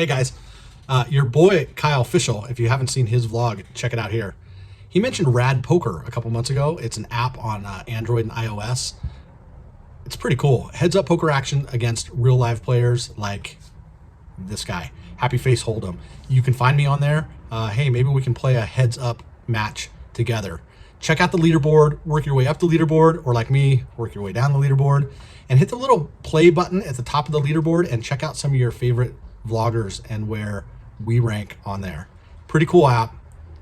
Hey guys, your boy Kyle Official, if you haven't seen his vlog, check it out here. He mentioned Rad Poker a couple months ago. It's an app on Android and iOS. It's pretty cool. Heads up poker action against real live players like this guy, Happy Face Holdem. You can find me on there. Hey, maybe we can play a heads up match together. Check out the leaderboard, work your way up the leaderboard, or like me, work your way down the leaderboard, and hit the little play button at the top of the leaderboard and check out some of your favorite vloggers and where we rank on there. Pretty cool app.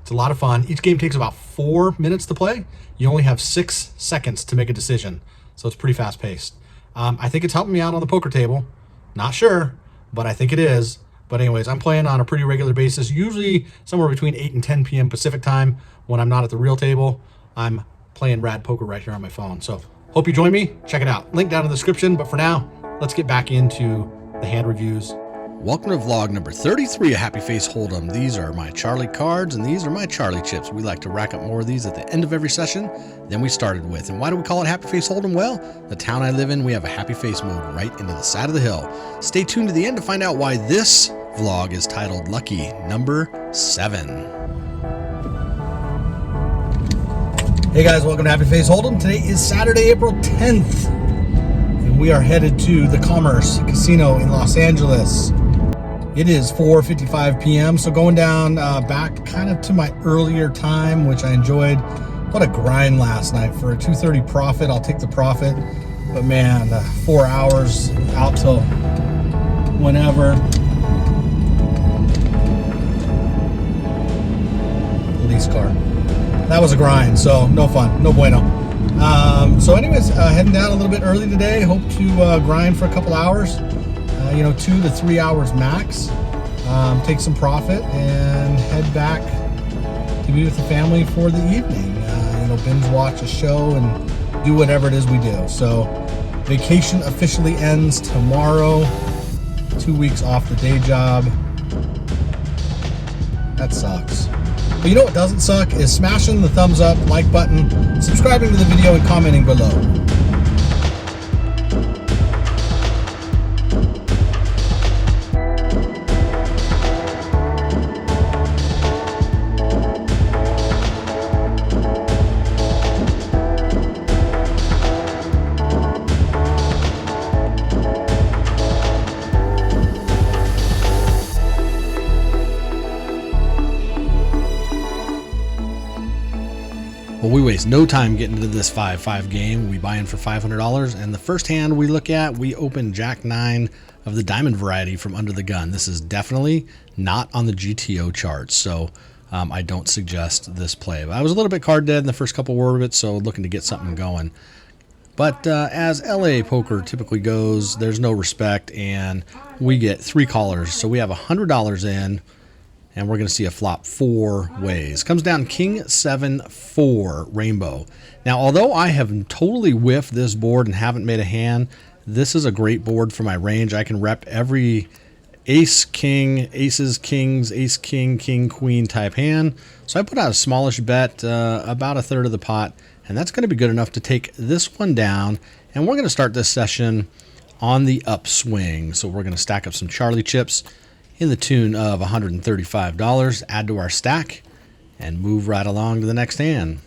It's a lot of fun. Each game takes about 4 minutes to play. You only have 6 seconds to make a decision, so it's pretty fast paced. I think it's helping me out on the poker table. Not sure, but I think it is. But anyways, I'm playing on a pretty regular basis, usually somewhere between 8 and 10 p.m. Pacific time when I'm not at the real table. I'm playing Rad Poker right here on my phone. So hope you join me. Check it out. Link down in the description. But for now, let's get back into the hand reviews. Welcome to vlog number 33 of Happy Face Holdem. These are my Charlie cards and these are my Charlie chips. We like to rack up more of these at the end of every session than we started with. And why do we call it Happy Face Holdem? Well, the town I live in, we have a happy face mode right into the side of the hill. Stay tuned to the end to find out why this vlog is titled Lucky Number 7. Hey guys, welcome to Happy Face Holdem. Today is Saturday, April 10th. And we are headed to the Commerce Casino in Los Angeles. It is 4:55 p.m. So going down back kind of to my earlier time, which I enjoyed. What a grind last night for a 2:30 profit. I'll take the profit. But man, 4 hours out till whenever. Police car. That was a grind, so no fun, no bueno. So anyways, heading down a little bit early today. Hope to grind for a couple hours. 2 to 3 hours max, take some profit and head back to be with the family for the evening. Binge watch a show and do whatever it is we do. So vacation officially ends tomorrow. 2 weeks off the day job. That sucks. But you know what doesn't suck is smashing the thumbs up, like button, subscribing to the video, and commenting below. Well, we waste no time getting into this 5-5 game. We buy in for $500, and the first hand we look at, we open Jack 9 of the diamond variety from under the gun. This is definitely not on the GTO charts, so I don't suggest this play. But I was a little bit card dead in the first couple orbits, so looking to get something going. But as LA poker typically goes, there's no respect, and we get 3 callers. So we have $100 in, and we're going to see a flop 4 ways. Comes down King 7-4 rainbow. Now, although I have totally whiffed this board and haven't made a hand, this is a great board for my range. I can rep every ace, king, aces, kings, ace, king, king, queen type hand. So I put out a smallish bet, about a third of the pot, and that's going to be good enough to take this one down. And we're going to start this session on the upswing. So we're going to stack up some Charlie chips in the tune of $135, add to our stack, and move right along to the next hand.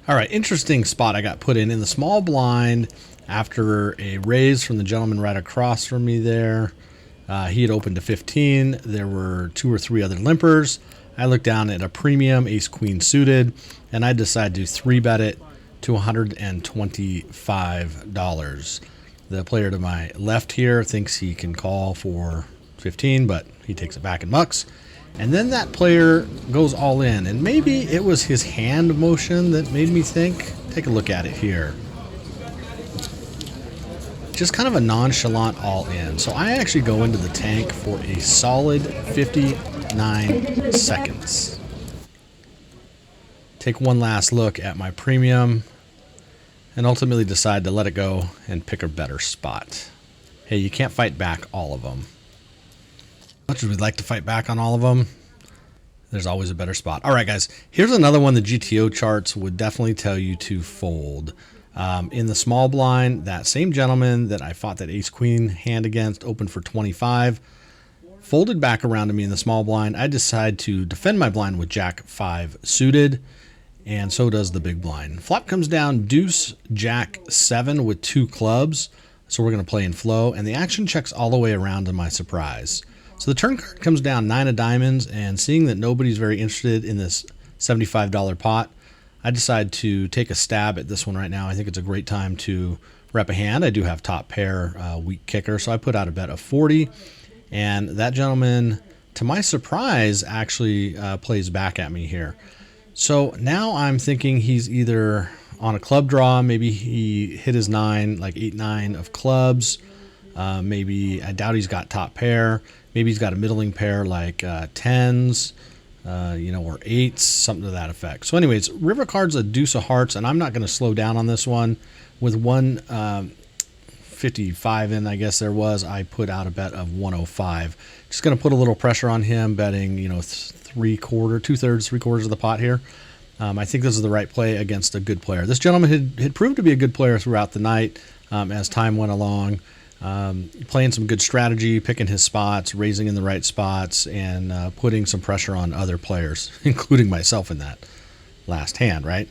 All right, interesting spot I got put in the small blind after a raise from the gentleman right across from me there. He had opened to 15. There were 2 or 3 other limpers. I looked down at a premium ace queen suited, and I decided to 3-bet it to $125. The player to my left here thinks he can call for 15, but he takes it back and mucks. And then that player goes all in, and maybe it was his hand motion that made me think. Take a look at it here. Just kind of a nonchalant all in. So I actually go into the tank for a solid 59 seconds. Take one last look at my premium, and ultimately decide to let it go and pick a better spot. Hey, you can't fight back all of them. As much as we'd like to fight back on all of them, there's always a better spot. All right, guys, here's another one the GTO charts would definitely tell you to fold. In the small blind, that same gentleman that I fought that ace queen hand against opened for 25, folded back around to me in the small blind. I decide to defend my blind with jack 5 suited, and so does the big blind. Flop comes down deuce jack 7 with 2 clubs, so we're going to play in flow, and the action checks all the way around to my surprise. So the turn card comes down 9 of diamonds, and seeing that nobody's very interested in this $75 pot, I decide to take a stab at this one right now. I think it's a great time to rep a hand. I do have top pair, weak kicker, so I put out a bet of 40. And that gentleman, to my surprise, actually plays back at me here. So now I'm thinking he's either on a club draw, maybe he hit his 9, like 8-9 of clubs. Maybe, I doubt he's got top pair. Maybe he's got a middling pair like 10s. Or 8s, something to that effect. So anyways, river card's a deuce of hearts, and I'm not going to slow down on this one. With 155 in, I guess there was, I put out a bet of 105. Just going to put a little pressure on him, betting, 2/3, 3/4 of the pot here. I think this is the right play against a good player. This gentleman had proved to be a good player throughout the night as time went along. Playing some good strategy, picking his spots, raising in the right spots, and putting some pressure on other players, including myself in that last hand, right?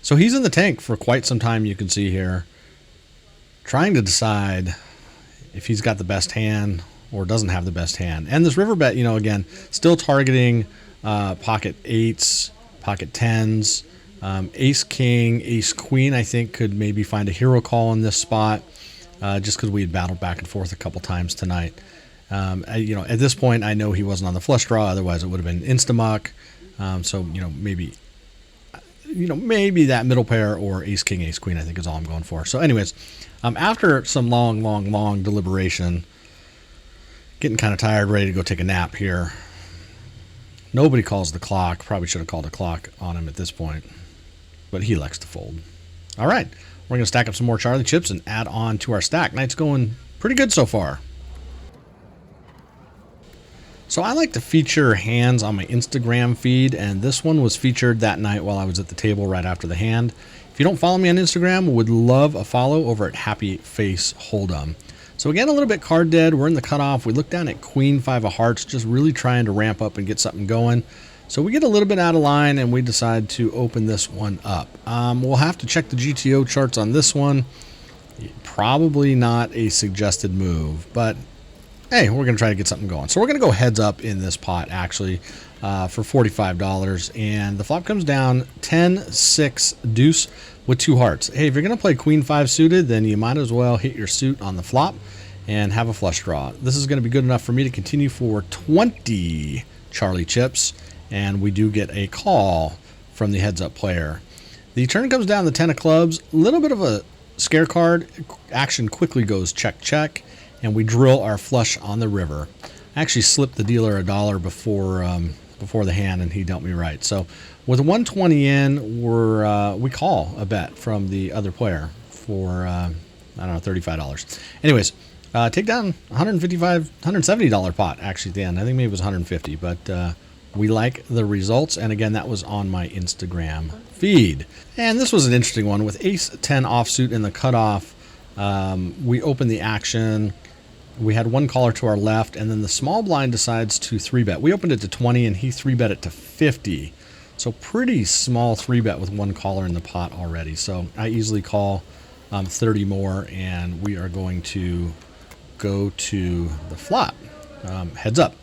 So he's in the tank for quite some time, you can see here, trying to decide if he's got the best hand or doesn't have the best hand. And this river bet, again, still targeting pocket 8s, pocket 10s, ace king, ace queen, I think could maybe find a hero call in this spot. Just because we had battled back and forth a couple times tonight. At this point, I know he wasn't on the flush draw. Otherwise, it would have been insta-muck. Maybe that middle pair or ace king, ace queen, I think is all I'm going for. So anyways, after some long deliberation, getting kind of tired, ready to go take a nap here. Nobody calls the clock. Probably should have called a clock on him at this point. But he likes to fold. All right. We're going to stack up some more Charlie chips and add on to our stack. Night's going pretty good so far. So I like to feature hands on my Instagram feed, and this one was featured that night while I was at the table right after the hand. If you don't follow me on Instagram, would love a follow over at Happy Face Holdem. So again, a little bit card dead. We're in the cutoff. We look down at Queen 5 of hearts, just really trying to ramp up and get something going. So we get a little bit out of line, and we decide to open this one up. We'll have to check the GTO charts on this one. Probably not a suggested move, but hey, we're going to try to get something going. So we're going to go heads up in this pot, actually, for $45. And the flop comes down 10, 6, deuce with 2 hearts. Hey, if you're going to play Queen 5 suited, then you might as well hit your suit on the flop and have a flush draw. This is going to be good enough for me to continue for 20 Charlie chips. And we do get a call from the heads-up player. The turn comes down the 10 of clubs. A little bit of a scare card. Action quickly goes check, check. And we drill our flush on the river. I actually slipped the dealer $1 before the hand, and he dealt me right. So with 120 in, we call a bet from the other player for, $35. Anyways, take down $170 pot, actually, at the end. I think maybe it was 150, but... we like the results, and again, that was on my Instagram feed. And this was an interesting one. With ace 10 offsuit in the cutoff, we opened the action. We had one caller to our left, and then the small blind decides to 3-bet. We opened it to 20, and he 3-bet it to 50. So pretty small 3-bet with one caller in the pot already. So I easily call 30 more, and we are going to go to the flop. Heads up.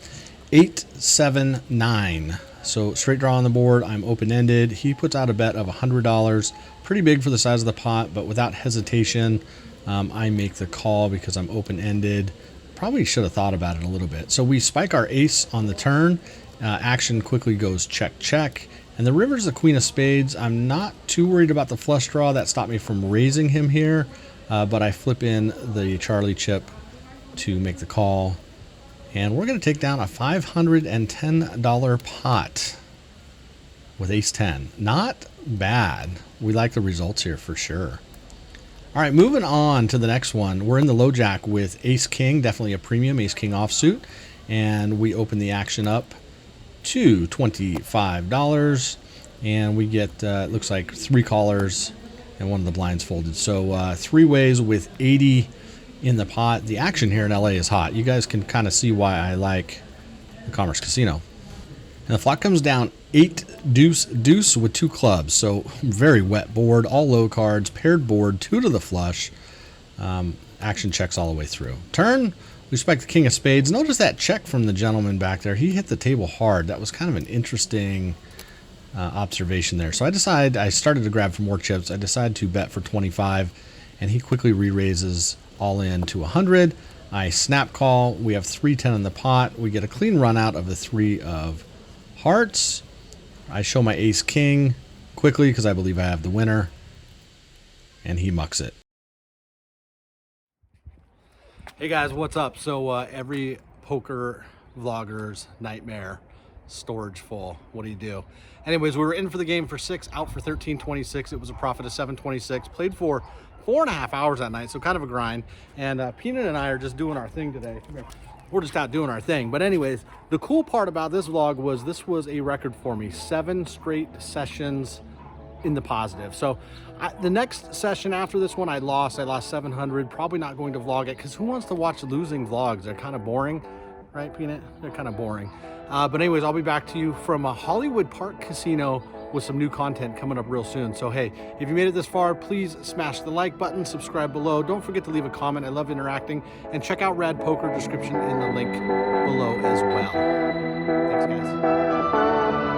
8, 7, 9. So straight draw on the board. I'm open-ended. He puts out a bet of $100. Pretty big for the size of the pot, but without hesitation, I make the call because I'm open-ended. Probably should have thought about it a little bit. So we spike our ace on the turn. Action quickly goes check, check. And the river's the queen of spades. I'm not too worried about the flush draw. That stopped me from raising him here. But I flip in the Charlie chip to make the call. And we're going to take down a $510 pot with ace 10. Not bad. We like the results here for sure. All right, moving on to the next one. We're in the low jack with ace king, definitely a premium ace king offsuit. And we open the action up to $25. And we get, it looks like 3 callers and one of the blinds folded. So 3 ways with 80 in the pot. The action here in LA is hot. You guys can kind of see why I like the Commerce Casino. And the flop comes down 8 deuce deuce with 2 clubs. So very wet board, all low cards, paired board, 2 to the flush. Action checks all the way through. Turn, we respect the king of spades. Notice that check from the gentleman back there. He hit the table hard. That was kind of an interesting observation there. So I started to grab for more chips. I decided to bet for 25, and he quickly re-raises all in to 100. I snap call. We have 310 in the pot. We get a clean run out of the 3 of hearts. I show my ace king quickly because I believe I have the winner, and he mucks it. Hey guys, what's up? So every poker vlogger's nightmare, storage full. What do you do? Anyways, we were in for the game for 6, out for 1326. It was a profit of 726. Played for 4.5 hours that night, so kind of a grind. And Peanut and I are just doing our thing today. We're just out doing our thing. But anyways, the cool part about this vlog was this was a record for me. 7 straight sessions in the positive. So the next session after this one, I lost 700. Probably not going to vlog it because who wants to watch losing vlogs? They're kind of boring, right, Peanut? They're kind of boring. But anyways, I'll be back to you from a Hollywood Park Casino with some new content coming up real soon. So hey, if you made it this far, please smash the like button, subscribe below. Don't forget to leave a comment. I love interacting. And check out Rad Poker, description in the link below as well. Thanks, guys.